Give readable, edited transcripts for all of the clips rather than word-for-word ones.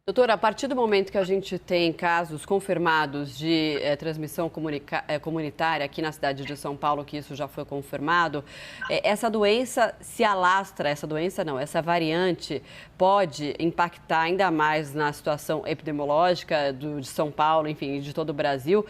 Doutora, a partir do momento que a gente tem casos confirmados de transmissão comunitária aqui na cidade de São Paulo, que isso já foi confirmado, essa doença se alastra, essa variante pode impactar ainda mais na situação epidemiológica de São Paulo, enfim, de todo o Brasil.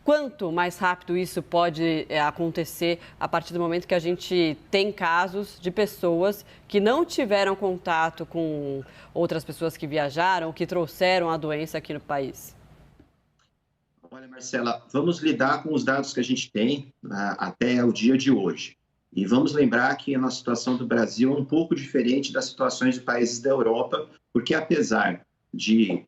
Quanto mais rápido isso pode acontecer a partir do momento que a gente tem casos de pessoas que não tiveram contato com outras pessoas que viajaram, que trouxeram a doença aqui no país? Olha, Marcela, vamos lidar com os dados que a gente tem até o dia de hoje. E vamos lembrar que a situação do Brasil é um pouco diferente das situações de países da Europa, porque apesar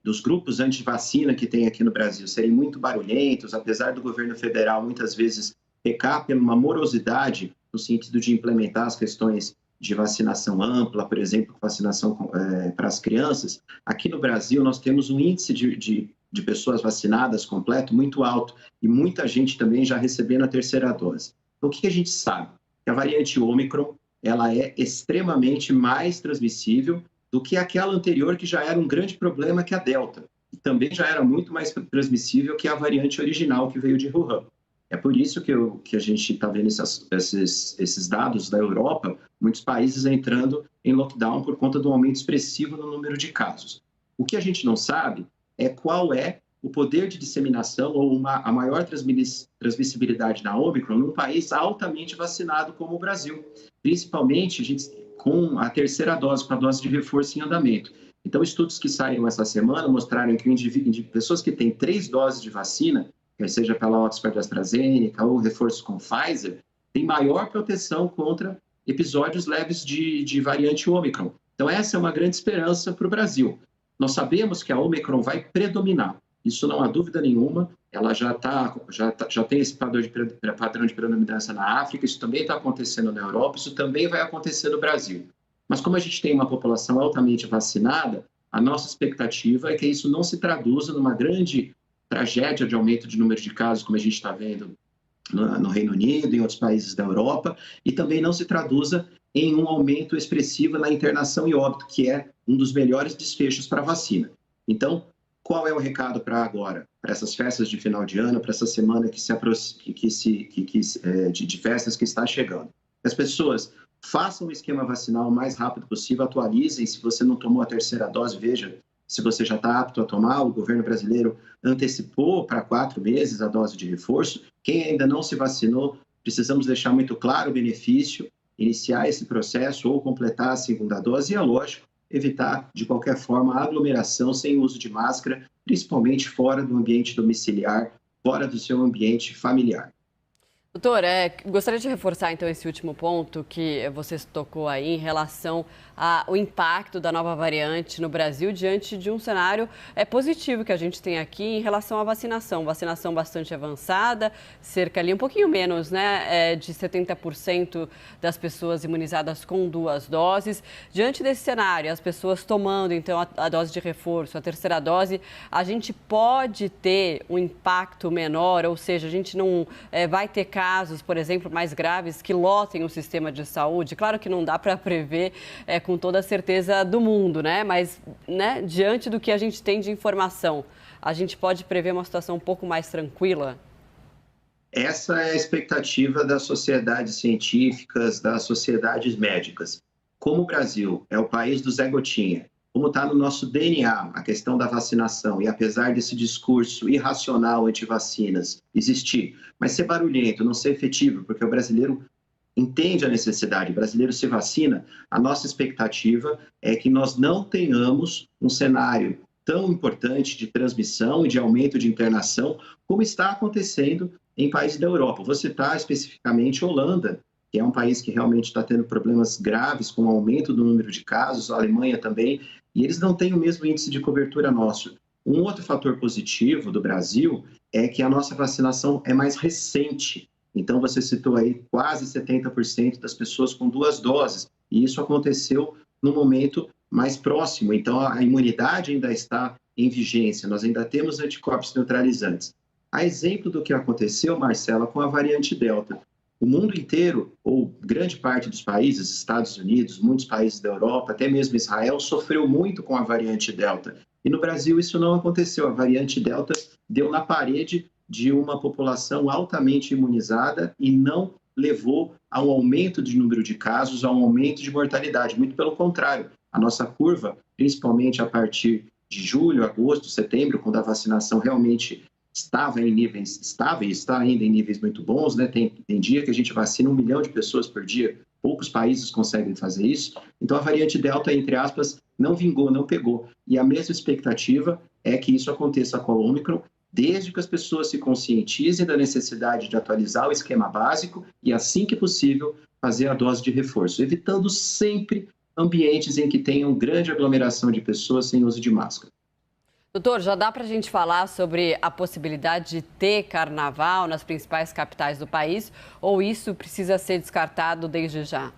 dos grupos anti-vacina que tem aqui no Brasil serem muito barulhentos, apesar do governo federal muitas vezes pecar por uma morosidade no sentido de implementar as questões de vacinação ampla, por exemplo, vacinação para as crianças, aqui no Brasil nós temos um índice de pessoas vacinadas completo muito alto e muita gente também já recebendo a terceira dose. Então, o que a gente sabe? Que a variante Ômicron ela é extremamente mais transmissível do que aquela anterior, que já era um grande problema, que é a Delta. E também já era muito mais transmissível que a variante original que veio de Wuhan. É por isso que a gente está vendo esses dados da Europa, muitos países entrando em lockdown por conta do aumento expressivo no número de casos. O que a gente não sabe é qual é o poder de disseminação ou a maior transmissibilidade da Ômicron num país altamente vacinado como o Brasil. Principalmente, a gente com a terceira dose, com a dose de reforço em andamento. Então, estudos que saíram essa semana mostraram que pessoas que têm 3 doses de vacina, quer seja pela Oxford AstraZeneca ou reforço com Pfizer, têm maior proteção contra episódios leves de variante Ômicron. Então, essa é uma grande esperança para o Brasil. Nós sabemos que a Ômicron vai predominar, isso não há dúvida nenhuma, ela já tem esse padrão de predominância na África, isso também está acontecendo na Europa, isso também vai acontecer no Brasil. Mas como a gente tem uma população altamente vacinada, a nossa expectativa é que isso não se traduza numa grande tragédia de aumento de número de casos, como a gente está vendo no Reino Unido, em outros países da Europa, e também não se traduza em um aumento expressivo na internação e óbito, que é um dos melhores desfechos para a vacina. Então, qual é o recado para agora? Para essas festas de final de ano, para essa semana de festas que está chegando. As pessoas façam o esquema vacinal o mais rápido possível, atualizem. Se você não tomou a terceira dose, veja se você já está apto a tomar. O governo brasileiro antecipou para 4 meses a dose de reforço. Quem ainda não se vacinou, precisamos deixar muito claro o benefício, iniciar esse processo ou completar a segunda dose e, é lógico, evitar, de qualquer forma, a aglomeração sem uso de máscara, principalmente fora do ambiente domiciliar, fora do seu ambiente familiar. Doutor, gostaria de reforçar então esse último ponto que você tocou aí em relação ao impacto da nova variante no Brasil diante de um cenário positivo que a gente tem aqui em relação à vacinação. Vacinação bastante avançada, cerca ali um pouquinho menos, né, de 70% das pessoas imunizadas com 2 doses. Diante desse cenário, as pessoas tomando então a dose de reforço, a terceira dose, a gente pode ter um impacto menor, ou seja, a gente não vai ter casos, por exemplo, mais graves que lotem o sistema de saúde. Claro que não dá para prever com toda a certeza do mundo, né? Mas, né, diante do que a gente tem de informação, a gente pode prever uma situação um pouco mais tranquila? Essa é a expectativa das sociedades científicas, das sociedades médicas. Como o Brasil é o país do Zé Gotinha, como está no nosso DNA a questão da vacinação, e apesar desse discurso irracional anti-vacinas existir, mas ser barulhento, não ser efetivo, porque o brasileiro entende a necessidade, o brasileiro se vacina, a nossa expectativa é que nós não tenhamos um cenário tão importante de transmissão e de aumento de internação como está acontecendo em países da Europa. Vou citar especificamente a Holanda, que é um país que realmente está tendo problemas graves com o aumento do número de casos, a Alemanha também, e eles não têm o mesmo índice de cobertura nosso. Um outro fator positivo do Brasil é que a nossa vacinação é mais recente. Então, você citou aí quase 70% das pessoas com 2 doses, e isso aconteceu no momento mais próximo. Então, a imunidade ainda está em vigência, nós ainda temos anticorpos neutralizantes. A exemplo do que aconteceu, Marcela, com a variante Delta. O mundo inteiro, ou grande parte dos países, Estados Unidos, muitos países da Europa, até mesmo Israel, sofreu muito com a variante Delta. E no Brasil isso não aconteceu. A variante Delta deu na parede de uma população altamente imunizada e não levou a um aumento de número de casos, a um aumento de mortalidade. Muito pelo contrário, a nossa curva, principalmente a partir de julho, agosto, setembro, quando a vacinação realmente estava em níveis estáveis, está ainda em níveis muito bons, né? Tem dia que a gente vacina 1 milhão de pessoas por dia, poucos países conseguem fazer isso. Então, a variante Delta, entre aspas, não vingou, não pegou. E a mesma expectativa é que isso aconteça com a Ômicron, desde que as pessoas se conscientizem da necessidade de atualizar o esquema básico e, assim que possível, fazer a dose de reforço, evitando sempre ambientes em que tenham grande aglomeração de pessoas sem uso de máscara. Doutor, já dá para a gente falar sobre a possibilidade de ter carnaval nas principais capitais do país ou isso precisa ser descartado desde já?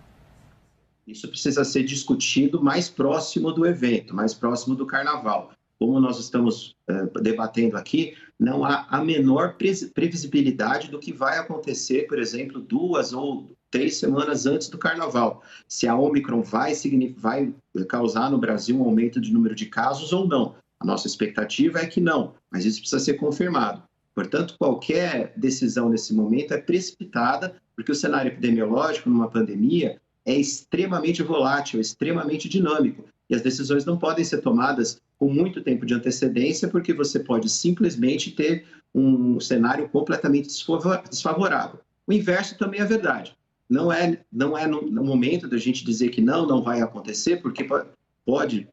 Isso precisa ser discutido mais próximo do evento, mais próximo do carnaval. Como nós estamos debatendo aqui, não há a menor previsibilidade do que vai acontecer, por exemplo, 2 ou 3 semanas antes do carnaval. Se a Ômicron vai causar no Brasil um aumento de número de casos ou não. A nossa expectativa é que não, mas isso precisa ser confirmado. Portanto, qualquer decisão nesse momento é precipitada, porque o cenário epidemiológico numa pandemia é extremamente volátil, extremamente dinâmico. E as decisões não podem ser tomadas com muito tempo de antecedência, porque você pode simplesmente ter um cenário completamente desfavorável. O inverso também é verdade. Não é no momento da gente dizer que não vai acontecer, porque pode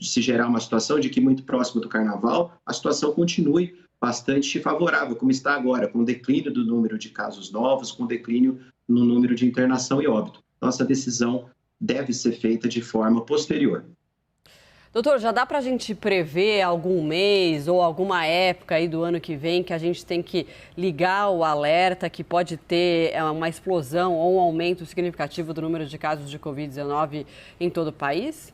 se gerar uma situação de que muito próximo do carnaval a situação continue bastante favorável, como está agora, com o declínio do número de casos novos, com o declínio no número de internação e óbito. Nossa decisão deve ser feita de forma posterior. Doutor, já dá para a gente prever algum mês ou alguma época aí do ano que vem que a gente tem que ligar o alerta que pode ter uma explosão ou um aumento significativo do número de casos de Covid-19 em todo o país?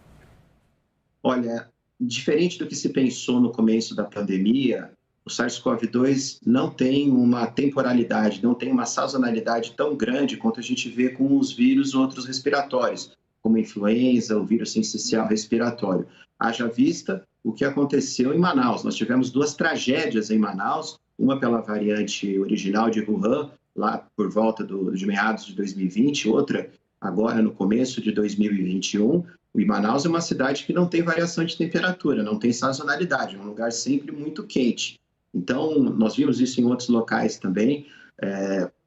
Olha, diferente do que se pensou no começo da pandemia, o SARS-CoV-2 não tem uma temporalidade, não tem uma sazonalidade tão grande quanto a gente vê com os vírus outros respiratórios, como a influenza, o vírus sincicial respiratório. Haja vista o que aconteceu em Manaus. Nós tivemos 2 tragédias em Manaus, uma pela variante original de Wuhan, lá por volta de meados de 2020, outra agora no começo de 2021. E Manaus é uma cidade que não tem variação de temperatura, não tem sazonalidade, é um lugar sempre muito quente. Então, nós vimos isso em outros locais também.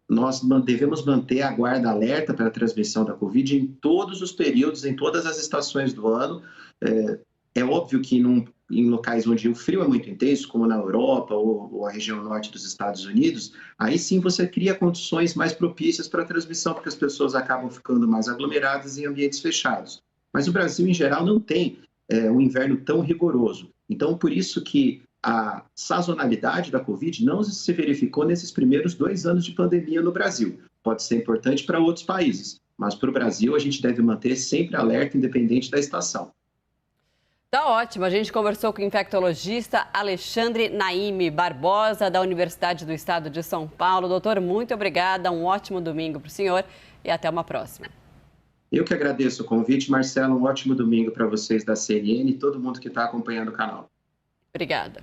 Nós devemos manter a guarda alerta para a transmissão da Covid em todos os períodos, em todas as estações do ano. É óbvio que em locais onde o frio é muito intenso, como na Europa ou a região norte dos Estados Unidos, aí sim você cria condições mais propícias para a transmissão, porque as pessoas acabam ficando mais aglomeradas em ambientes fechados. Mas o Brasil, em geral, não tem um inverno tão rigoroso. Então, por isso que a sazonalidade da Covid não se verificou nesses primeiros 2 anos de pandemia no Brasil. Pode ser importante para outros países, mas para o Brasil a gente deve manter sempre alerta, independente da estação. Tá ótimo. A gente conversou com o infectologista Alexandre Naime Barbosa, da Universidade do Estado de São Paulo. Doutor, muito obrigada. Um ótimo domingo para o senhor e até uma próxima. Eu que agradeço o convite, Marcelo. Um ótimo domingo para vocês da CNN e todo mundo que está acompanhando o canal. Obrigada.